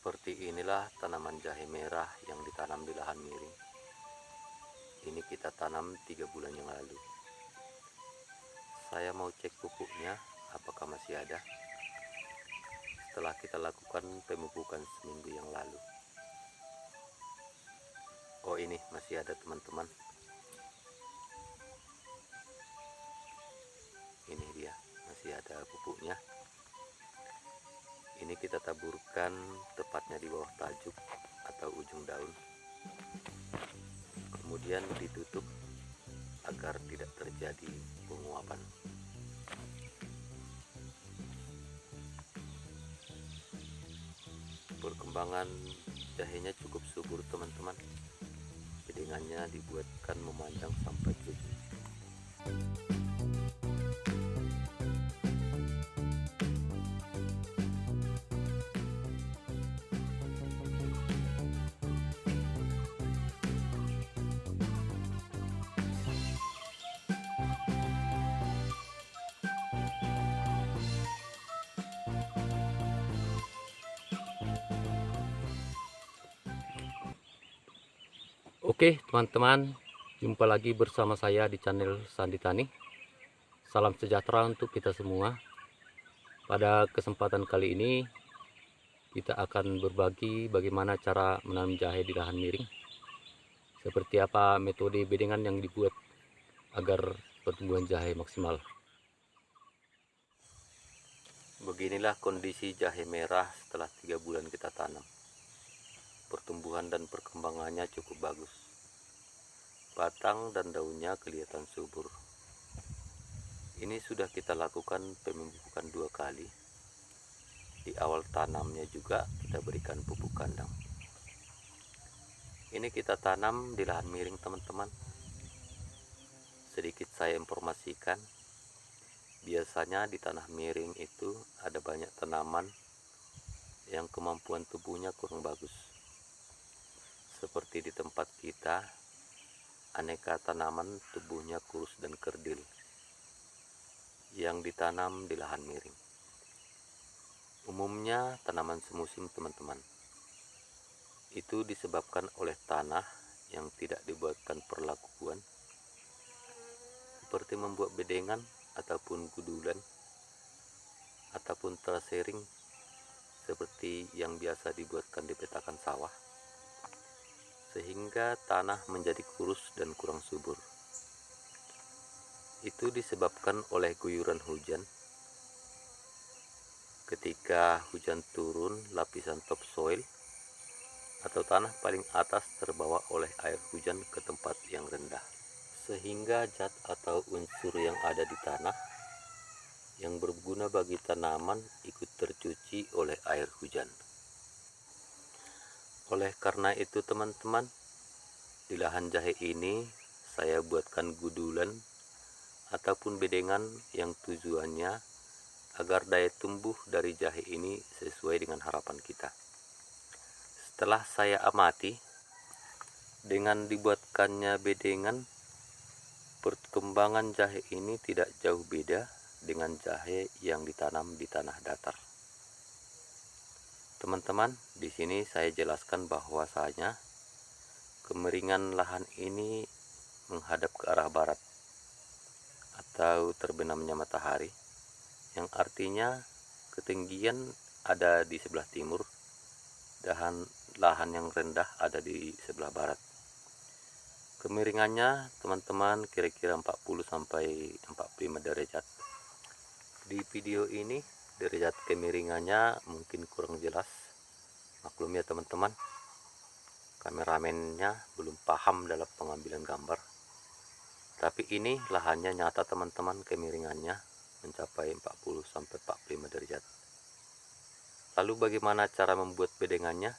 Seperti inilah tanaman jahe merah yang ditanam di lahan miring. Ini kita tanam 3 bulan yang lalu. Saya mau cek pupuknya apakah masih ada setelah kita lakukan pemupukan seminggu yang lalu. Oh, ini masih ada teman-teman. Ini dia, masih ada pupuknya. Ini kita taburkan tepatnya di bawah tajuk atau ujung daun. Kemudian ditutup agar tidak terjadi penguapan. Perkembangan jahenya cukup subur teman-teman. Bedengannya dibuatkan memanjang sampai ke Oke teman-teman, jumpa lagi bersama saya di channel Sandi Tani. Salam sejahtera untuk kita semua. Pada kesempatan kali ini kita akan berbagi bagaimana cara menanam jahe di lahan miring. Seperti apa metode bedengan yang dibuat agar pertumbuhan jahe maksimal. Beginilah kondisi jahe merah setelah 3 bulan kita tanam. Pertumbuhan dan perkembangannya cukup bagus. Batang dan daunnya kelihatan subur. Ini sudah kita lakukan pemupukan 2 kali. Di awal tanamnya juga kita berikan pupuk kandang. Ini kita tanam di lahan miring teman-teman. Sedikit saya informasikan, biasanya di tanah miring itu ada banyak tanaman yang kemampuan tubuhnya kurang bagus. Seperti di tempat kita, aneka tanaman tubuhnya kurus dan kerdil yang ditanam di lahan miring. Umumnya tanaman semusim teman-teman. Itu disebabkan oleh tanah yang tidak dibuatkan perlakuan seperti membuat bedengan ataupun gudulan ataupun terasering seperti yang biasa dibuatkan di petakan sawah, sehingga tanah menjadi kurus dan kurang subur. Itu disebabkan oleh guyuran hujan. Ketika hujan turun, lapisan topsoil atau tanah paling atas terbawa oleh air hujan ke tempat yang rendah, sehingga zat atau unsur yang ada di tanah yang berguna bagi tanaman ikut tercuci oleh air hujan. Oleh karena itu teman-teman, di lahan jahe ini saya buatkan gudulan ataupun bedengan yang tujuannya agar daya tumbuh dari jahe ini sesuai dengan harapan kita. Setelah saya amati, dengan dibuatkannya bedengan, perkembangan jahe ini tidak jauh beda dengan jahe yang ditanam di tanah datar. Teman-teman, di sini saya jelaskan bahwasanya kemiringan lahan ini menghadap ke arah barat atau terbenamnya matahari, yang artinya ketinggian ada di sebelah timur dan lahan yang rendah ada di sebelah barat. Kemiringannya teman-teman kira-kira 40 sampai 45 derajat. Di video ini derajat kemiringannya mungkin kurang jelas, maklum ya teman-teman, kameramennya belum paham dalam pengambilan gambar. Tapi ini lahannya nyata teman-teman, kemiringannya mencapai 40 sampai 45 derajat. Lalu bagaimana cara membuat bedengannya?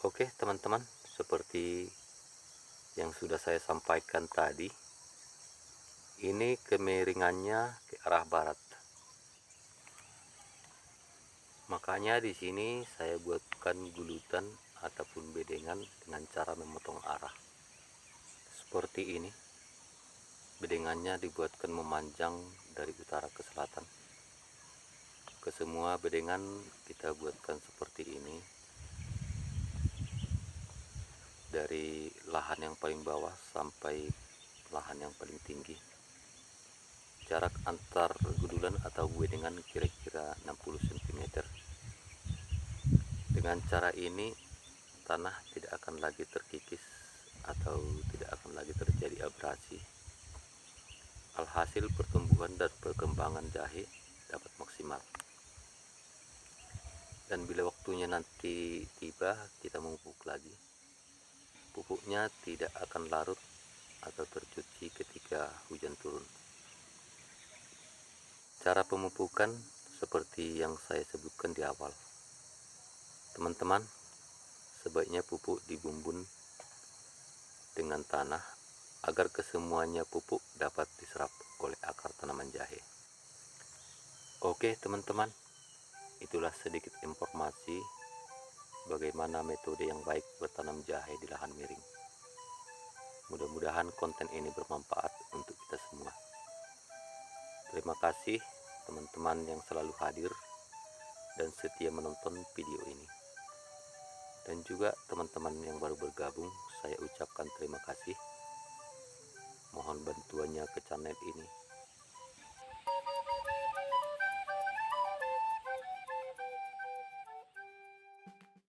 Oke teman-teman, seperti yang sudah saya sampaikan tadi, ini kemiringannya ke arah barat. Makanya di sini saya buatkan gulutan ataupun bedengan dengan cara memotong arah. Seperti ini. Bedengannya dibuatkan memanjang dari utara ke selatan. Ke semua bedengan kita buatkan seperti ini, dari lahan yang paling bawah sampai lahan yang paling tinggi. Jarak antar gudulan atau bedengan kira-kira 60 cm. Dengan cara ini tanah tidak akan lagi terkikis atau tidak akan lagi terjadi abrasi. Alhasil pertumbuhan dan perkembangan jahe dapat maksimal. Dan bila waktunya nanti tiba, kita memupuk lagi. Pupuknya tidak akan larut atau tercuci ketika hujan turun. Cara pemupukan seperti yang saya sebutkan di awal. Teman-teman, sebaiknya pupuk dibumbun dengan tanah agar kesemuanya pupuk dapat diserap oleh akar tanaman jahe. Oke teman-teman, itulah sedikit informasi bagaimana metode yang baik bertanam jahe di lahan miring. Mudah-mudahan konten ini bermanfaat untuk kita semua. Terima kasih teman-teman yang selalu hadir dan setia menonton video ini. Dan juga teman-teman yang baru bergabung, saya ucapkan terima kasih. Mohon bantuannya ke channel ini